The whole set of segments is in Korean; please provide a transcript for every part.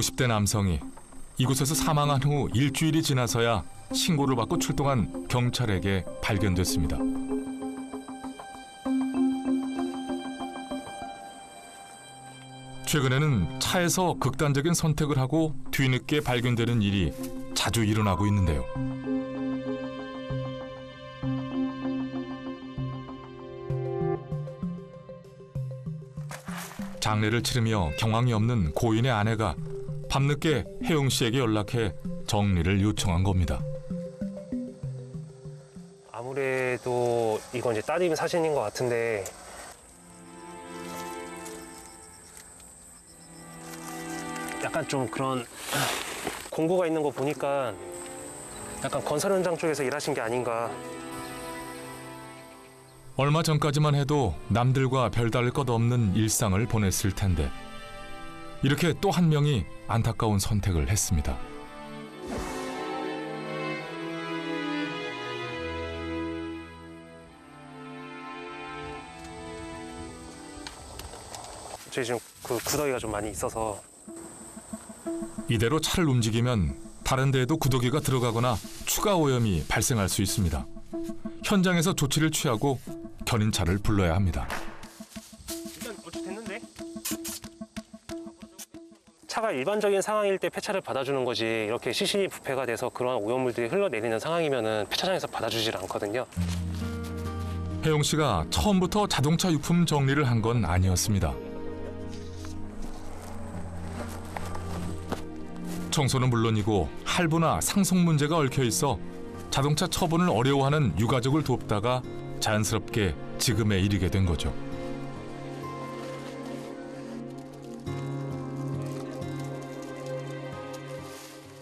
50대 남성이 이곳에서 사망한 후 일주일이 지나서야 신고를 받고 출동한 경찰에게 발견됐습니다. 최근에는 차에서 극단적인 선택을 하고 뒤늦게 발견되는 일이 자주 일어나고 있는데요. 장례를 치르며 경황이 없는 고인의 아내가 밤늦게 혜영 씨에게 연락해 정리를 요청한 겁니다. 아무래도 이건 이제 따님 사진인 것 같은데 약간 좀 그런 공고가 있는 거 보니까 약간 건설 현장 쪽에서 일하신 게 아닌가. 얼마 전까지만 해도 남들과 별다를 것 없는 일상을 보냈을 텐데 이렇게 또 한 명이 안타까운 선택을 했습니다. 저희 지금 그 구더기가 좀 많이 있어서 이대로 차를 움직이면 다른 데에도 구더기가 들어가거나 추가 오염이 발생할 수 있습니다. 현장에서 조치를 취하고 견인차를 불러야 합니다. 일단 어찌 됐는데? 차가 일반적인 상황일 때 폐차를 받아주는 거지 이렇게 시신이 부패가 돼서 그런 오염물들이 흘러내리는 상황이면은 폐차장에서 받아주질 않거든요. 혜영 씨가 처음부터 자동차 유품 정리를 한 건 아니었습니다. 청소는 물론이고 할부나 상속 문제가 얽혀 있어 자동차 처분을 어려워하는 유가족을 돕다가 자연스럽게 지금에 이르게 된 거죠.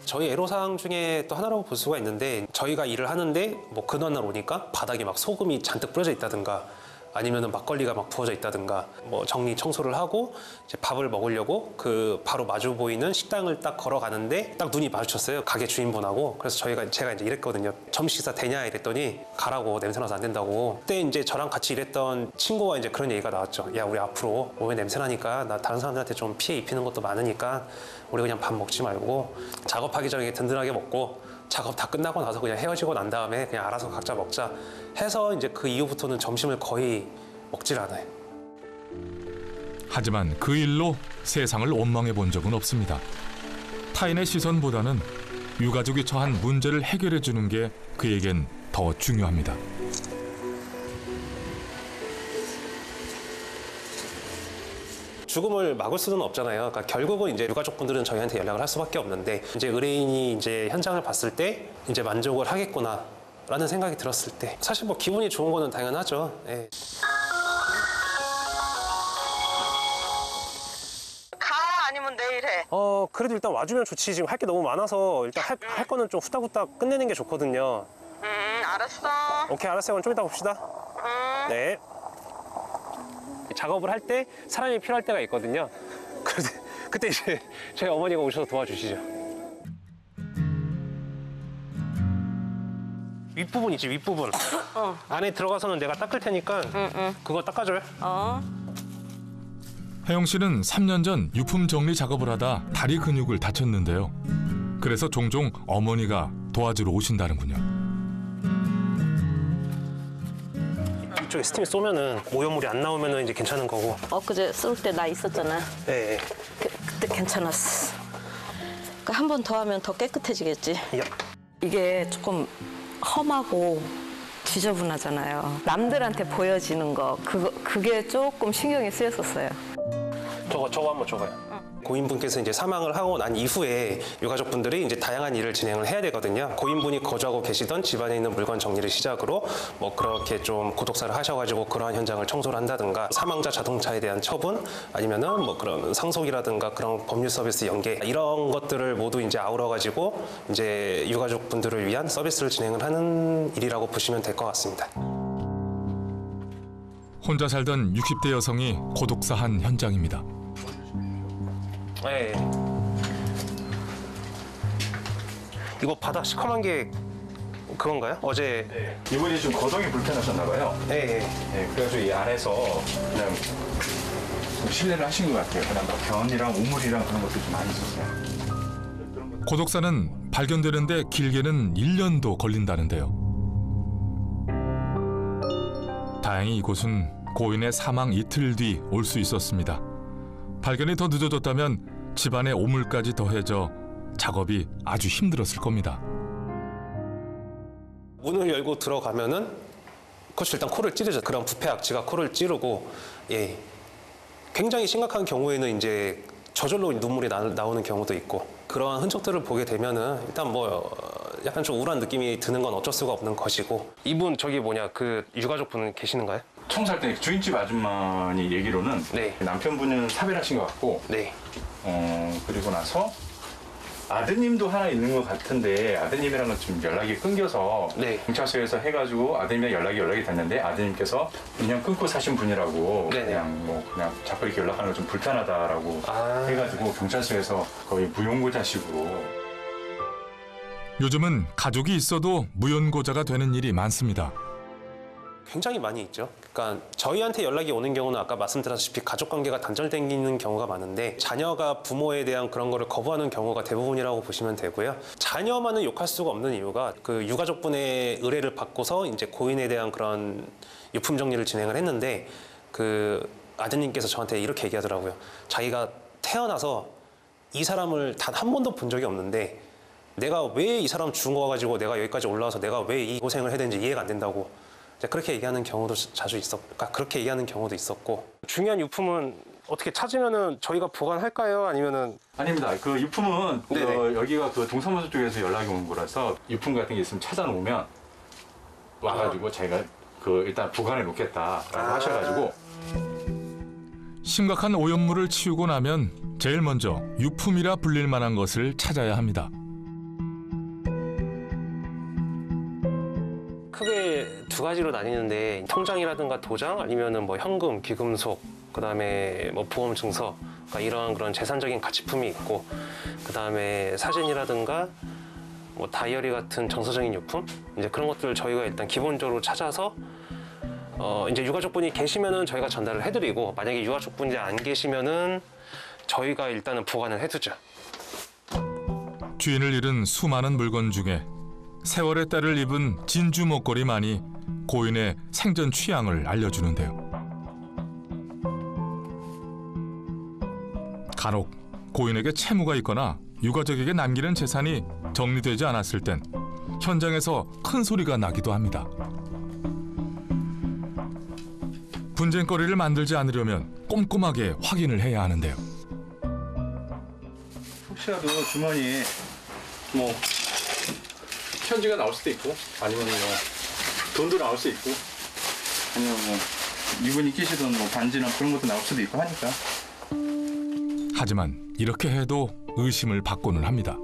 저희 애로사항 중에 또 하나라고 볼 수가 있는데 저희가 일을 하는데 뭐 근원날 오니까 바닥에 막 소금이 잔뜩 뿌려져 있다든가 아니면은 막걸리가 막 부어져 있다든가 뭐 정리 청소를 하고 이제 밥을 먹으려고 그 바로 마주 보이는 식당을 딱 걸어가는데 딱 눈이 마주쳤어요. 가게 주인분하고. 그래서 제가 이제 이랬거든요. 점심 식사 되냐 이랬더니 가라고, 냄새나서 안 된다고. 그때 이제 저랑 같이 일했던 친구와 이제 그런 얘기가 나왔죠. 야, 우리 앞으로 몸에 냄새나니까 나 다른 사람들한테 좀 피해 입히는 것도 많으니까 우리 그냥 밥 먹지 말고 작업하기 전에 든든하게 먹고 작업 다 끝나고 나서 그냥 헤어지고 난 다음에 그냥 알아서 각자 먹자 해서 이제 그 이후부터는 점심을 거의 먹질 않아요. 하지만 그 일로 세상을 원망해 본 적은 없습니다. 타인의 시선보다는 유가족이 처한 문제를 해결해 주는 게 그에겐 더 중요합니다. 죽음을 막을 수는 없잖아요. 그러니까 결국은 이제 유가족분들은 저희한테 연락을 할 수밖에 없는데 이제 의뢰인이 이제 현장을 봤을 때 이제 만족을 하겠구나라는 생각이 들었을 때 사실 뭐 기분이 좋은 거는 당연하죠. 예. 가 아니면 내일 해? 그래도 일단 와주면 좋지. 지금 할 게 너무 많아서 일단 할 거는 좀 후딱후딱 끝내는 게 좋거든요. 알았어. 오케이, 알았어요. 그럼 좀 이따 봅시다. 네. 작업을 할 때 사람이 필요할 때가 있거든요. 그때 이제 저희 어머니가 오셔서 도와주시죠. 윗부분 있지, 윗부분. 안에 들어가서는 내가 닦을 테니까 그거 닦아줘요. 혜영 씨는 3년 전 유품 정리 작업을 하다 다리 근육을 다쳤는데요. 그래서 종종 어머니가 도와주러 오신다는군요. 이쪽에 스팀 쏘면은 오염물이 안 나오면은 이제 괜찮은 거고. 엊그제 쏠 때 나 있었잖아. 네. 그때 괜찮았어. 그러니까 한 번 더 하면 더 깨끗해지겠지. 야. 이게 조금 험하고 지저분하잖아요. 남들한테 보여지는 거 그게 조금 신경이 쓰였었어요. 저거 한번 줘봐요. 고인분께서 이제 사망을 하고 난 이후에 유가족분들이 이제 다양한 일을 진행을 해야 되거든요. 고인분이 거주하고 계시던 집안에 있는 물건 정리를 시작으로 뭐 그렇게 좀 고독사를 하셔가지고 그러한 현장을 청소를 한다든가 사망자 자동차에 대한 처분 아니면은 뭐 그런 상속이라든가 그런 법률 서비스 연계 이런 것들을 모두 이제 아우러가지고 이제 유가족분들을 위한 서비스를 진행을 하는 일이라고 보시면 될 것 같습니다. 혼자 살던 60대 여성이 고독사한 현장입니다. 네. 이거 바닥 시커먼 게 그건가요? 어제. 이분이 좀 거동이 불편하셨나 봐요. 네. 네, 그래가지고 이 안에서 그냥 좀 실례를 하신 것 같아요. 그냥 뭐 변이랑 우물이랑 그런 것도 좀 많이 있었어요. 고독사는 발견되는데 길게는 1년도 걸린다는데요. 다행히 이곳은 고인의 사망 이틀 뒤 올 수 있었습니다. 발견이 더 늦어졌다면 집안의 오물까지 더해져 작업이 아주 힘들었을 겁니다. 문을 열고 들어가면은 그렇죠. 일단 코를 찌르죠. 그런 부패 악취가 코를 찌르고 예. 굉장히 심각한 경우에는 이제 저절로 눈물이 나오는 경우도 있고 그러한 흔적들을 보게 되면은 일단 뭐 약간 좀 우울한 느낌이 드는 건 어쩔 수가 없는 것이고 이분 저기 뭐냐 그 유가족분은 계시는가요? 처음 살 때 주인집 아줌마니 얘기로는 네. 남편분은 사별하신 것 같고 네. 그리고 나서 아드님도 하나 있는 것 같은데 아드님이랑은 좀 연락이 끊겨서 네. 경찰서에서 해가지고 아드님이랑 연락이 됐는데 아드님께서 그냥 끊고 사신 분이라고 네네. 그냥 자꾸 이렇게 연락하는 거 좀 불편하다라고 아. 해가지고 경찰서에서 거의 무용고자식으로. 요즘은 가족이 있어도 무연고자가 되는 일이 많습니다. 굉장히 많이 있죠. 그러니까 저희한테 연락이 오는 경우는 아까 말씀드렸다시피 가족관계가 단절되는 경우가 많은데 자녀가 부모에 대한 그런 거를 거부하는 경우가 대부분이라고 보시면 되고요. 자녀만은 욕할 수가 없는 이유가 그 유가족분의 의뢰를 받고서 이제 고인에 대한 그런 유품 정리를 진행을 했는데 그 아드님께서 저한테 이렇게 얘기하더라고요. 자기가 태어나서 이 사람을 단 한 번도 본 적이 없는데 내가 왜 이 사람 죽어가지고 내가 여기까지 올라와서 내가 왜 이 고생을 해야 되는지 이해가 안 된다고 그렇게 얘기하는 경우도 자주 그렇게 얘기하는 경우도 있었고. 중요한 유품은 어떻게 찾으면은 저희가 보관할까요? 아니면은 아닙니다. 그 유품은 네네. 여기가 그 동사무소 쪽에서 연락이 온 거라서 유품 같은 게 있으면 찾아놓으면 와가지고 자기가 그 일단 보관해 놓겠다라고 하셔가지고. 심각한 오염물을 치우고 나면 제일 먼저 유품이라 불릴 만한 것을 찾아야 합니다. 크게 두 가지로 나뉘는데 통장이라든가 도장 아니면은 뭐 현금, 귀금속, 그다음에 뭐 보험 증서, 그러니까 이런 그런 재산적인 가치품이 있고 그다음에 사진이라든가 뭐 다이어리 같은 정서적인 유품 이제 그런 것들을 저희가 일단 기본적으로 찾아서 이제 유가족분이 계시면은 저희가 전달을 해드리고 만약에 유가족분이 안 계시면은 저희가 일단은 보관을 해두죠. 주인을 잃은 수많은 물건 중에 세월의 때를 입은 진주 목걸이만이 고인의 생전 취향을 알려주는데요. 간혹 고인에게 채무가 있거나 유가족에게 남기는 재산이 정리되지 않았을 땐 현장에서 큰 소리가 나기도 합니다. 분쟁거리를 만들지 않으려면 꼼꼼하게 확인을 해야 하는데요. 혹시라도 주머니에 뭐 편지가 나올 수도 있고 아니면 뭐 돈도 나올 수 있고 아니면 뭐 이분이 끼시던 뭐 반지나 그런 것도 나올 수도 있고 하니까. 하지만 이렇게 해도 의심을 받고는 합니다.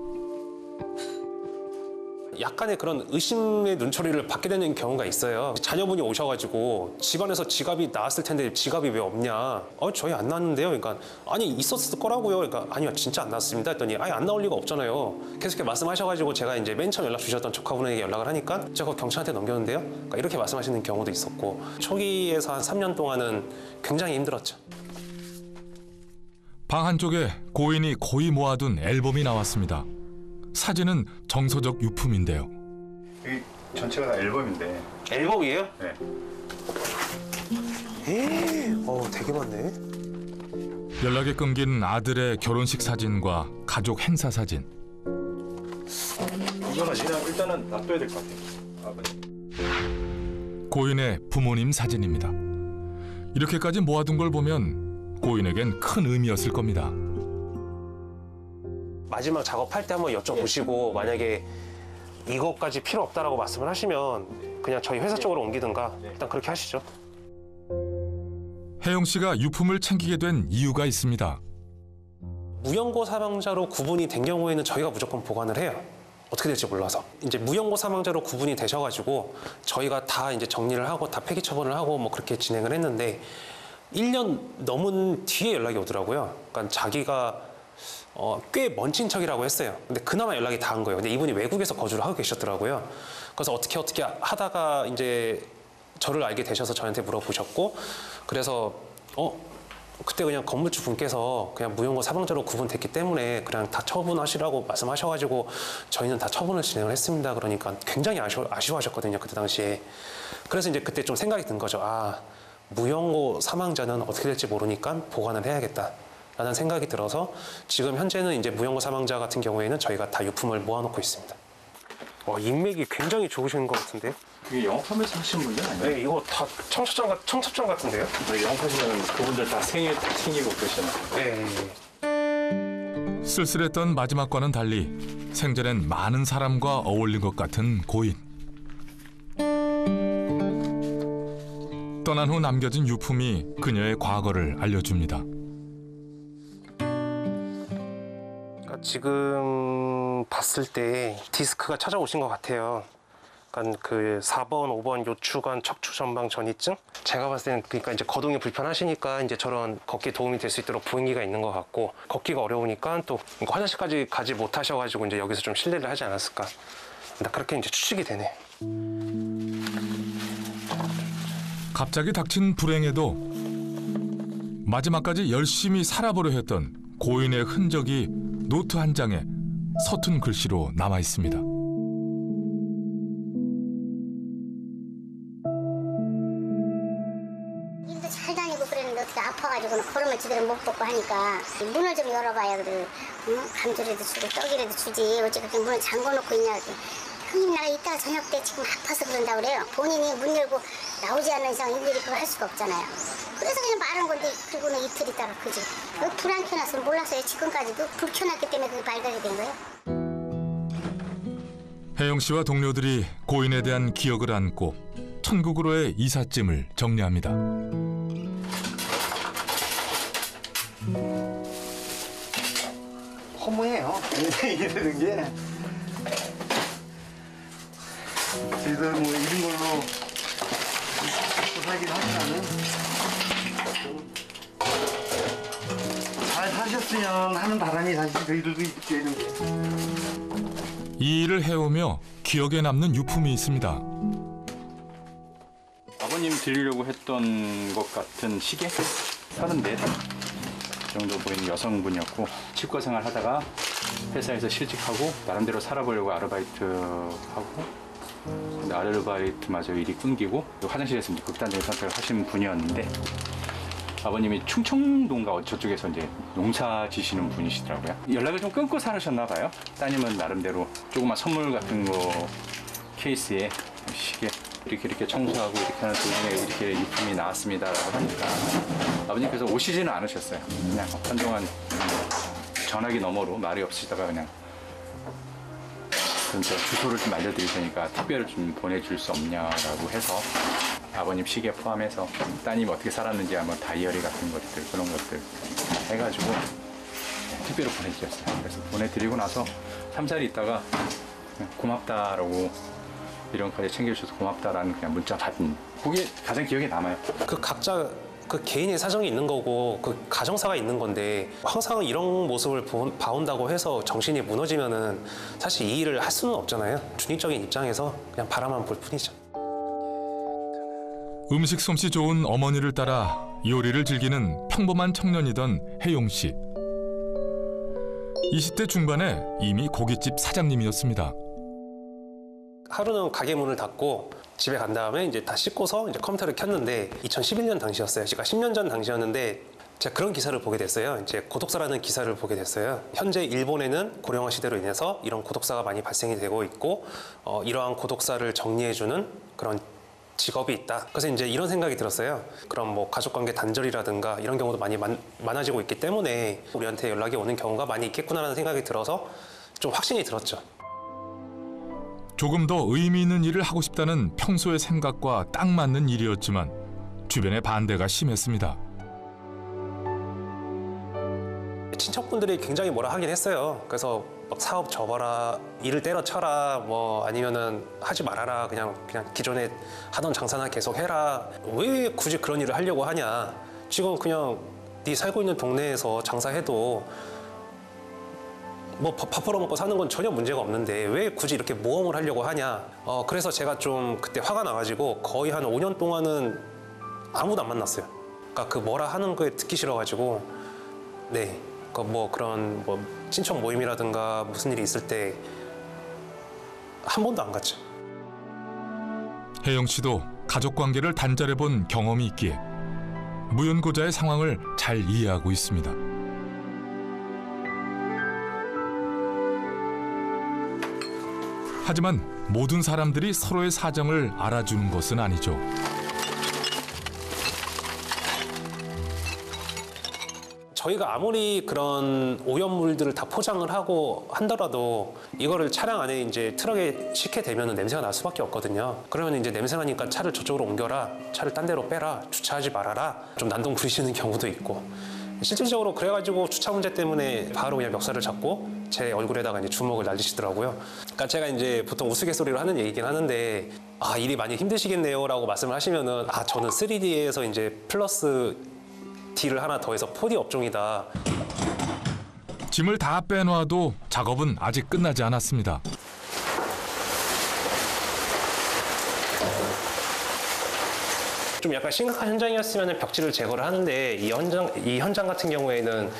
약간의 그런 의심의 눈초리를 받게 되는 경우가 있어요. 자녀분이 오셔가지고 집안에서 지갑이 나왔을 텐데 지갑이 왜 없냐? 저희 안 나왔는데요. 그러니까 아니 있었을 거라고요. 그러니까 아니요 진짜 안 나왔습니다. 했더니 아니 안 나올 리가 없잖아요. 계속 이렇게 말씀하셔가지고 제가 이제 맨 처음 연락 주셨던 조카분에게 연락을 하니까 제가 경찰한테 넘겼는데요. 그러니까 이렇게 말씀하시는 경우도 있었고 초기에서 한 3년 동안은 굉장히 힘들었죠. 방 한쪽에 고인이 고이 모아둔 앨범이 나왔습니다. 사진은 정서적 유품인데요. 여기 전체가 다 앨범인데. 앨범이에요? 네. 되게 많네. 연락이 끊긴 아들의 결혼식 사진과 가족 행사 사진. 이거는 그냥 일단은 놔둬야 될 것 같아요. 고인의 부모님 사진입니다. 이렇게까지 모아둔 걸 보면 고인에겐 큰 의미였을 겁니다. 마지막 작업할 때 한번 여쭤보시고 만약에 이것까지 필요 없다라고 말씀을 하시면 그냥 저희 회사 쪽으로 옮기든가 일단 그렇게 하시죠. 혜영 씨가 유품을 챙기게 된 이유가 있습니다. 무연고 사망자로 구분이 된 경우에는 저희가 무조건 보관을 해요. 어떻게 될지 몰라서. 이제 무연고 사망자로 구분이 되셔가지고 저희가 다 이제 정리를 하고 다 폐기 처분을 하고 뭐 그렇게 진행을 했는데 1년 넘은 뒤에 연락이 오더라고요. 그러니까 자기가 꽤 먼 친척이라고 했어요. 근데 그나마 연락이 닿은 거예요. 근데 이분이 외국에서 거주를 하고 계셨더라고요. 그래서 어떻게 하다가 이제 저를 알게 되셔서 저한테 물어보셨고, 그래서 그때 그냥 건물주 분께서 그냥 무용고 사망자로 구분됐기 때문에 그냥 다 처분하시라고 말씀하셔가지고 저희는 다 처분을 진행을 했습니다. 그러니까 굉장히 아쉬워하셨거든요, 그때 당시에. 그래서 이제 그때 좀 생각이 든 거죠. 아, 무용고 사망자는 어떻게 될지 모르니까 보관을 해야겠다라는 생각이 들어서 지금 현재는 이제 무용고 사망자 같은 경우에는 저희가 다 유품을 모아놓고 있습니다. 인맥이 굉장히 좋으신 것 같은데요? 이게 영업하면서 하시는 분들 아니에요? 네, 이거 다 청첩장 같은데요? 영업하시면 그분들 다 생기고 그러시나요? 네. 쓸쓸했던 마지막과는 달리 생전엔 많은 사람과 어울린 것 같은 고인. 떠난 후 남겨진 유품이 그녀의 과거를 알려줍니다. 지금 봤을 때 디스크가 찾아오신 것 같아요. 그러니까 그 4번, 5번 요추관 척추 전방 전이증? 제가 봤을 때는 그러니까 이제 거동이 불편하시니까 이제 저런 걷기에 도움이 될 수 있도록 보행기가 있는 것 같고, 걷기가 어려우니까 또 화장실까지 가지 못하셔가지고 이제 여기서 좀 실례를 하지 않았을까. 그렇게 이제 추측이 되네. 갑자기 닥친 불행에도 마지막까지 열심히 살아보려 했던 고인의 흔적이 노트 한 장에 서툰 글씨로 남아 있습니다. 일도 잘 다니고 그랬는데 어떻게 아파가지고 걸음을 제대로 못 걷고 하니까 문을 좀 열어봐야 그래. 감조라도 주고 떡이라도 주지. 어찌 그렇게 문을 잠궈놓고 있냐. 형님 나가 이따가 저녁 때 지금 아파서 그런다 그래요. 본인이 문 열고 나오지 않는 이상 일일이 그걸 할 수가 없잖아요. 그래서 그냥 말한 건데 그리고는 이틀 있다가 그지. 불 안 켜놨으면 몰랐어요. 지금까지도 불 켜놨기 때문에 그게 발견이 된 거예요. 혜영 씨와 동료들이 고인에 대한 기억을 안고 천국으로의 이삿짐을 정리합니다. 허무해요. 인생이 되는 게. 저희들 뭐 이런 걸로 살긴 하지만은 잘 사셨으면 하는 바람이 사실 저희들도 있는 게. 이 일을 해오며 기억에 남는 유품이 있습니다. 아버님 드리려고 했던 것 같은 시계? 34 정도 보이는 여성분이었고, 치과 생활 하다가 회사에서 실직하고 나름대로 살아보려고 아르바이트하고, 근데 아르바이트마저 일이 끊기고 화장실에서 이제 극단적인 선택을 하신 분이었는데, 아버님이 충청도인가 저쪽에서 이제 농사 지시는 분이시더라고요. 연락을 좀 끊고 살으셨나 봐요. 따님은 나름대로 조그만 선물 같은 거 케이스에 시계 이렇게 청소하고 이렇게 하는 도중에 이렇게 유품이 나왔습니다라고 하니까 아버님께서 오시지는 않으셨어요. 그냥 한동안 전화기 너머로 말이 없으시다가 그냥 그럼 제가 주소를 좀 알려드릴 테니까 택배를 좀 보내줄 수 없냐라고 해서 아버님 시계 포함해서 따님이 어떻게 살았는지 한번 다이어리 같은 것들 그런 것들 해가지고 택배로 보내드렸어요. 그래서 보내드리고 나서 3, 4일 있다가 그냥 고맙다라고 이런 거에 챙겨주셔서 고맙다라는 그냥 문자 받은 그게 가장 기억에 남아요. 그 각자 그 개인의 사정이 있는 거고 그 가정사가 있는 건데 항상 이런 모습을 봐온다고 해서 정신이 무너지면은 사실 이 일을 할 수는 없잖아요. 중립적인 입장에서 그냥 바라만 볼 뿐이죠. 음식 솜씨 좋은 어머니를 따라 요리를 즐기는 평범한 청년이던 혜용 씨. 20대 중반에 이미 고깃집 사장님이었습니다. 하루는 가게 문을 닫고 집에 간 다음에 이제 다 씻고서 이제 컴퓨터를 켰는데 2011년 당시였어요. 그러니까 10년 전 당시였는데 제가 그런 기사를 보게 됐어요. 이제 고독사라는 기사를 보게 됐어요. 현재 일본에는 고령화 시대로 인해서 이런 고독사가 많이 발생이 되고 있고 이러한 고독사를 정리해주는 그런 직업이 있다. 그래서 이제 이런 생각이 들었어요. 그럼 뭐 가족관계 단절이라든가 이런 경우도 많이 많아지고 있기 때문에 우리한테 연락이 오는 경우가 많이 있겠구나라는 생각이 들어서 좀 확신이 들었죠. 조금 더 의미 있는 일을 하고 싶다는 평소의 생각과 딱 맞는 일이었지만 주변의 반대가 심했습니다. 친척분들이 굉장히 뭐라 하긴 했어요. 그래서 막 사업 접어라, 일을 때려쳐라, 뭐 아니면은 하지 말아라, 그냥 기존에 하던 장사나 계속 해라. 왜 굳이 그런 일을 하려고 하냐? 지금 그냥 네 살고 있는 동네에서 장사해도 뭐 밥 벌어먹고 사는 건 전혀 문제가 없는데 왜 굳이 이렇게 모험을 하려고 하냐. 그래서 제가 좀 그때 화가 나가지고 거의 한 5년 동안은 아무도 안 만났어요. 그러니까 그 뭐라 하는 거에 듣기 싫어가지고 네, 뭐 그런 뭐 친척 모임이라든가 무슨 일이 있을 때 한 번도 안 갔죠. 혜영 씨도 가족 관계를 단절해 본 경험이 있기에 무연고자의 상황을 잘 이해하고 있습니다. 하지만 모든 사람들이 서로의 사정을 알아주는 것은 아니죠. 저희가 아무리 그런 오염물들을 다 포장을 하고 한더라도 이거를 차량 안에 이제 트럭에 싣게 되면 냄새가 날 수밖에 없거든요. 그러면 이제 냄새 나니까 차를 저쪽으로 옮겨라, 차를 딴 데로 빼라, 주차하지 말아라, 좀 난동 부리시는 경우도 있고. 실질적으로 그래가지고 주차 문제 때문에 바로 그냥 멱살을 잡고 제 얼굴에다가 이제 주먹을 날리시더라고요. 그러니까 제가 이제 보통 우스갯소리로 하는 얘기긴 하는데 일이 많이 힘드시겠네요라고 말씀을 하시면은 저는 3D에서 이제 플러스 D를 하나 더해서 4D 업종이다. 짐을 다 빼놓아도 작업은 아직 끝나지 않았습니다. 좀 약간 심각한 현장이었으면 벽지를 제거를 하는데 이 현장 같은 경우에는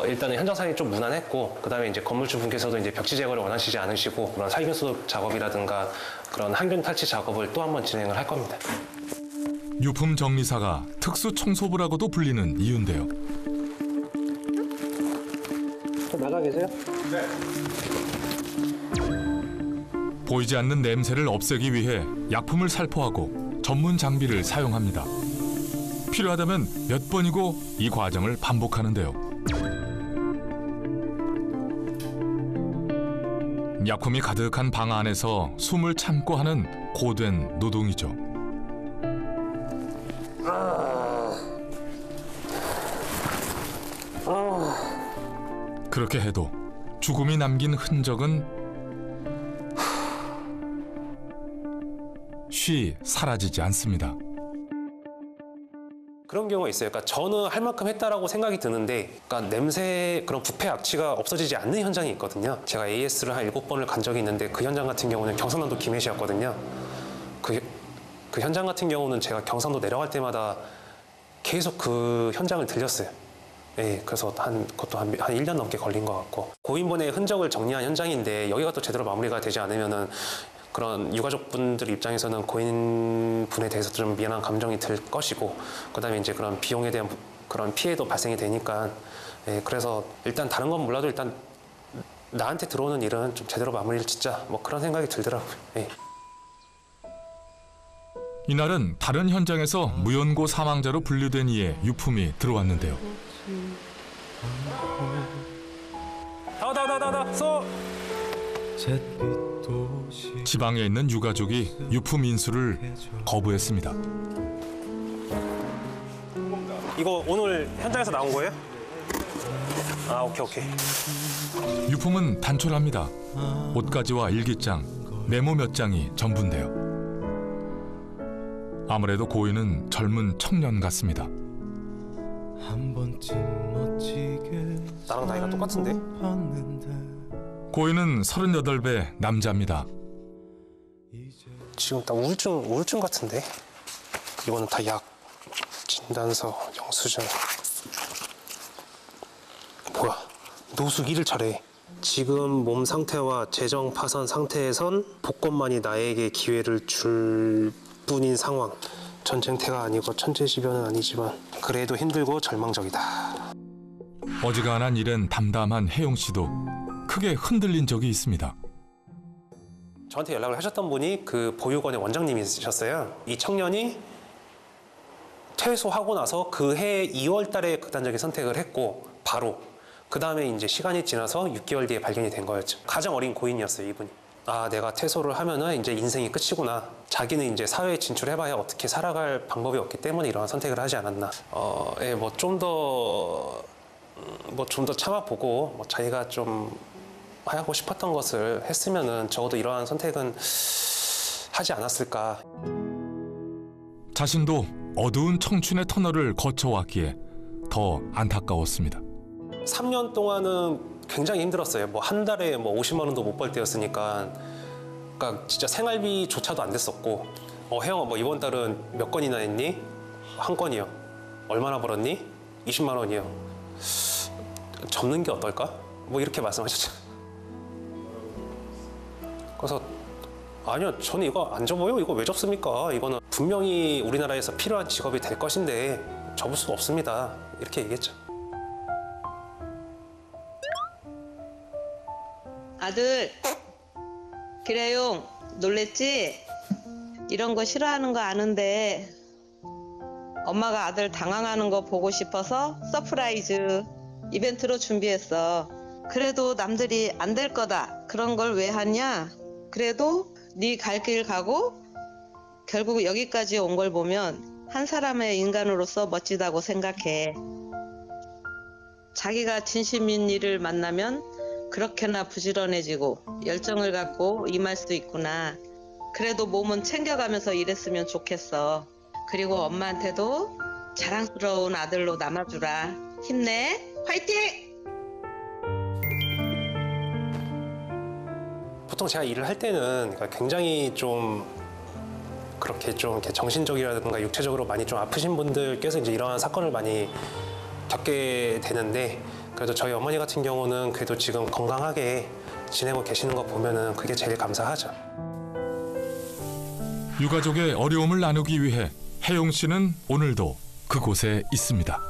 일단은 현장 상황이 좀 무난했고 그다음에 이제 건물주 분께서도 이제 벽지 제거를 원하시지 않으시고 그런 살균 소독 작업이라든가 그런 항균 탈취 작업을 또 한 번 진행을 할 겁니다. 유품 정리사가 특수 청소부라고도 불리는 이유인데요. 나가 계세요? 네. 보이지 않는 냄새를 없애기 위해 약품을 살포하고 전문 장비를 사용합니다. 필요하다면 몇 번이고 이 과정을 반복하는데요. 약품이 가득한 방 안에서 숨을 참고 하는 고된 노동이죠. 그렇게 해도 죽음이 남긴 흔적은 쉬 사라지지 않습니다. 그런 경우가 있어요. 그러니까 저는 할 만큼 했다라고 생각이 드는데 그러니까 냄새, 그런 부패 악취가 없어지지 않는 현장이 있거든요. 제가 AS를 한 7번을 간 적이 있는데 그 현장 같은 경우는 경상남도 김해시였거든요. 그 현장 같은 경우는 제가 경상도 내려갈 때마다 계속 그 현장을 들렸어요. 네, 그래서 그것도 한 1년 넘게 걸린 것 같고 고인분의 흔적을 정리한 현장인데 여기가 또 제대로 마무리가 되지 않으면은 그런 유가족분들 입장에서는 고인분에 대해서 좀 미안한 감정이 들 것이고 그다음에 이제 그런 비용에 대한 그런 피해도 발생이 되니까 그래서 일단 다른 건 몰라도 일단 나한테 들어오는 일은 좀 제대로 마무리를 짓자 뭐 그런 생각이 들더라고요. 이날은 다른 현장에서 무연고 사망자로 분류된 이의 유품이 들어왔는데요. 지방에 있는 유가족이 유품 인수를 거부했습니다. 이거 오늘 현장에서 나온 거예요? 오케이. 유품은 단촐합니다. 옷가지와 일기장, 메모 몇 장이 전부인데요. 아무래도 고인은 젊은 청년 같습니다. 나랑 나이가 똑같은데? 고인은 38배 남자입니다. 지금 딱 우울증 같은데? 이거는 다 약, 진단서, 영수증. 뭐야? 노숙 1일차래. 지금 몸 상태와 재정 파산 상태에선 복권만이 나에게 기회를 줄 뿐인 상황. 전쟁태가 아니고 천재지변은 아니지만 그래도 힘들고 절망적이다. 어지간한 일엔 담담한 혜영 씨도 크게 흔들린 적이 있습니다. 저한테 연락을 하셨던 분이 그 보육원의 원장님이셨어요. 이 청년이 퇴소하고 나서 그 해 2월 달에 극단적인 선택을 했고 바로 그 다음에 이제 시간이 지나서 6개월 뒤에 발견이 된 거였죠. 가장 어린 고인이었어요, 이분이. 내가 퇴소를 하면은 이제 인생이 끝이구나. 자기는 이제 사회에 진출해봐야 어떻게 살아갈 방법이 없기 때문에 이러한 선택을 하지 않았나. 뭐 좀 더 참아보고 자기가 좀 하고 싶었던 것을 했으면은 적어도 이러한 선택은 하지 않았을까. 자신도 어두운 청춘의 터널을 거쳐왔기에 더 안타까웠습니다. 3년 동안은 굉장히 힘들었어요. 뭐 한 달에 뭐 50만 원도 못 벌 때였으니까, 그러니까 진짜 생활비조차도 안 됐었고, 혜영아 뭐 이번 달은 몇 건이나 했니? 한 건이요. 얼마나 벌었니? 20만 원이요. 접는 게 어떨까? 뭐 이렇게 말씀하셨죠. 그래서 아니요, 저는 이거 안 접어요. 이거 왜 접습니까? 이거는 분명히 우리나라에서 필요한 직업이 될 것인데 접을 수가 없습니다. 이렇게 얘기했죠. 아들, 기래용 놀랬지? 이런 거 싫어하는 거 아는데 엄마가 아들 당황하는 거 보고 싶어서 서프라이즈 이벤트로 준비했어. 그래도 남들이 안 될 거다 그런 걸 왜 하냐? 그래도 네 갈 길 가고 결국 여기까지 온 걸 보면 한 사람의 인간으로서 멋지다고 생각해. 자기가 진심인 일을 만나면 그렇게나 부지런해지고 열정을 갖고 임할 수 있구나. 그래도 몸은 챙겨가면서 일했으면 좋겠어. 그리고 엄마한테도 자랑스러운 아들로 남아주라. 힘내. 화이팅! 보통 제가 일을 할 때는 굉장히 좀 그렇게 좀 이렇게 정신적이라든가 육체적으로 많이 좀 아프신 분들께서 이제 이러한 사건을 많이 겪게 되는데, 그래도 저희 어머니 같은 경우는 그래도 지금 건강하게 지내고 계시는 거 보면은 그게 제일 감사하죠. 유가족의 어려움을 나누기 위해 혜용 씨는 오늘도 그곳에 있습니다.